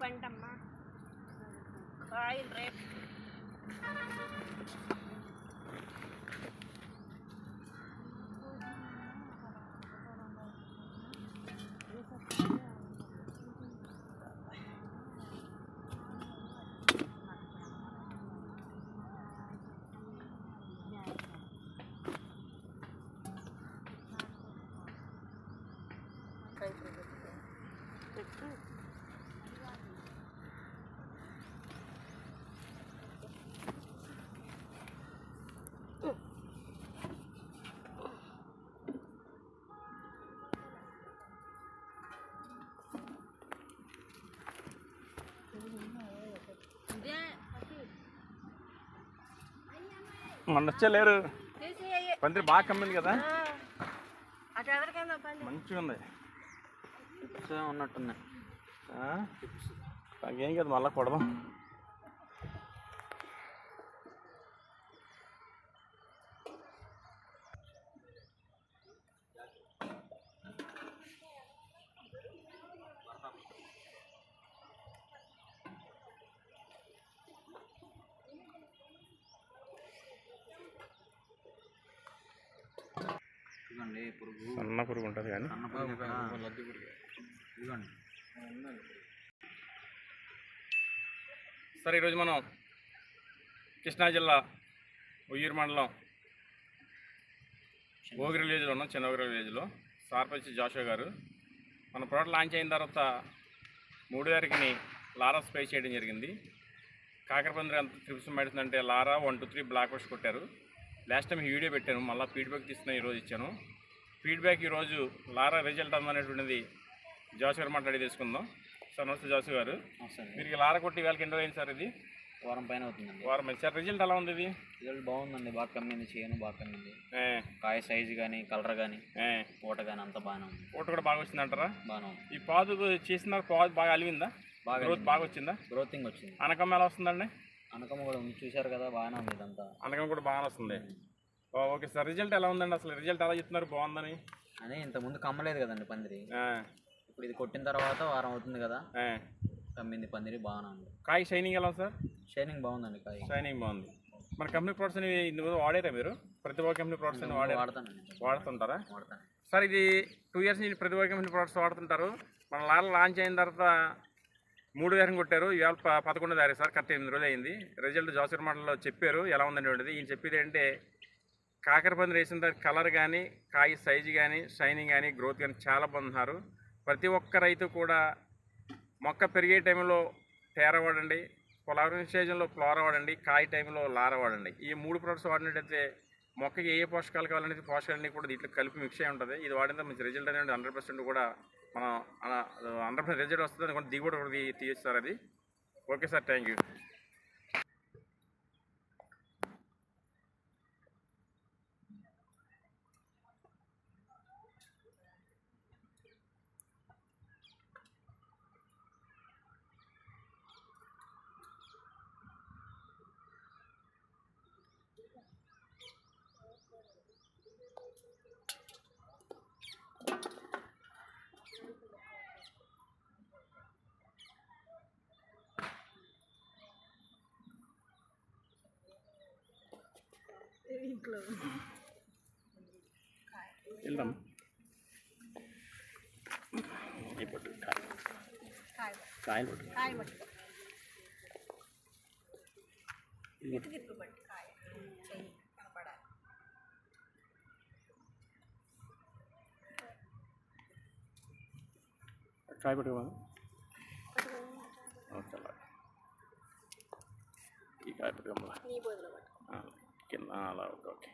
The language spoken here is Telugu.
పంటమ్మా కాయలు రేపు మొన్న వచ్చలేరు పందిరి బాగా కమ్మింది కదా, మంచిగా ఉంది. ఉన్నట్టున్నాయి నాకేం కదా మళ్ళీ కొడదాం. సన్న పురుగు ఉంటుంది కానీ సరే, ఈరోజు మనం కృష్ణా జిల్లా ఉయ్యూరు మండలం ఓగిరి విలేజ్లో ఉన్నాం. చిన్న ఓగిరి విలేజ్లో సార్పంచ్ జాషువా గారు మన ప్రోడక్ట్ లాంచ్ అయిన తర్వాత 3 తారీఖుని లారా స్ప్రే చేయడం జరిగింది. కాకరపందిరి ఎంత ట్రిప్స్ మెడిసిన్ అంటే లారా 1, 2, 3 బ్లాక్ బస్ట్ కొట్టారు. లాస్ట్ టైం వీడియో పెట్టాను, మళ్ళీ ఫీడ్బ్యాక్ తీసుకున్నా ఈరోజు ఇచ్చాను. ఫీడ్బ్యాక్ ఈరోజు లారా రిజల్ట్ అందనేటువంటిది జాషువా గారు మాట్లాడి తీసుకుందాం. సార్ నమస్తే జాషువా గారు. మీరు లారా కొట్టి వేళకి ఎన్ని రోజులు అయింది సార్? ఇది వారం పైన అవుతుందండి. వారం అయింది సార్. రిజల్ట్ ఎలా ఉంది? ఇది రిజల్ట్ బాగుందండి, బాగా కమ్మింది, చేయను బాగా కమ్మింది. కాయ సైజు కానీ కలర్ కానీ పూట కానీ అంతా బాగానే ఉంది. పూట కూడా బాగా వచ్చింది అంటారా? బాగానే ఉంది. ఈ పాదు చేసిన పాదు బాగా అలివిందా? బాగా గ్రోత్ బాగా వచ్చిందా? గ్రోతింగ్ వచ్చింది. అనకం ఎలా వస్తుందండి? అనకం కూడా చూశారు కదా, బాగానే ఉంది. ఇదంతా అనకం కూడా బాగానే వస్తుంది. ఓకే సార్, రిజల్ట్ ఎలా ఉందండి? అసలు రిజల్ట్ ఎలా చెప్తున్నారు బాగుందని? అని ఇంతకుముందు కమ్మలేదు కదండి పందిరి, ఇప్పుడు ఇది కొట్టిన తర్వాత వారం అవుతుంది కదా, కమ్మింది పందిరి, బాగానే ఉంది. కాయ షైనింగ్ ఎలా సార్? షైనింగ్ బాగుందండి, కాయ షైనింగ్ బాగుంది. మన కంపెనీ ప్రొడక్ట్స్ అని ఇందులో వాడారా మీరు? ప్రతి ఒక్క కంపెనీ ప్రొడక్ట్స్ అని వాడతానండి. వాడుతుంటారా? వాడతాను సార్. ఇది 2 ఇయర్స్ నుంచి ప్రతి ఒక్క కంపెనీ ప్రొడక్ట్స్ వాడుతుంటారు. మన లారా లాంచ్ అయిన తర్వాత 3 తారీఖు కొట్టారు. ఇవాళ 11వ తారీఖు సార్, కరెక్ట్ 8 రోజులు అయింది. రిజల్ట్ జాషువా మండలంలో చెప్పారు ఎలా ఉందనేది. ఈయన చెప్పేది ఏంటంటే కాకరపందిరి వేసిన తర్వాత కలర్ కానీ, కాయ సైజు కానీ, షైనింగ్ కానీ, గ్రోత్ కానీ చాలా బాగున్నారు. ప్రతి ఒక్క రైతు కూడా మొక్క పెరిగే టైంలో తేర వాడండి, ఫ్లవరింగ్ స్టేజ్లో ఫ్లోరా వాడండి, కాయ టైంలో లారా వాడండి. ఈ 3 ప్రొడక్ట్స్ వాడినట్టయితే మొక్కకి ఏ పోషకాలు కావాలనేది పోషకాలన్నీ కూడా దీంట్లో కలిపి మిక్స్ అయి ఉంటుంది. ఇది వాడిన మంచి రిజల్ట్ అనేది 100% కూడా మనం 100% రిజల్ట్ వస్తుంది అనుకోండి. దిగుబడి కూడా తీస్తారు అది. Okay sir, thank you. వెళ్దాం. కాయలు కాయ పట్టుకోమా. ఈ కాయ పట్టుకోమా కింద. అలా ఓకే.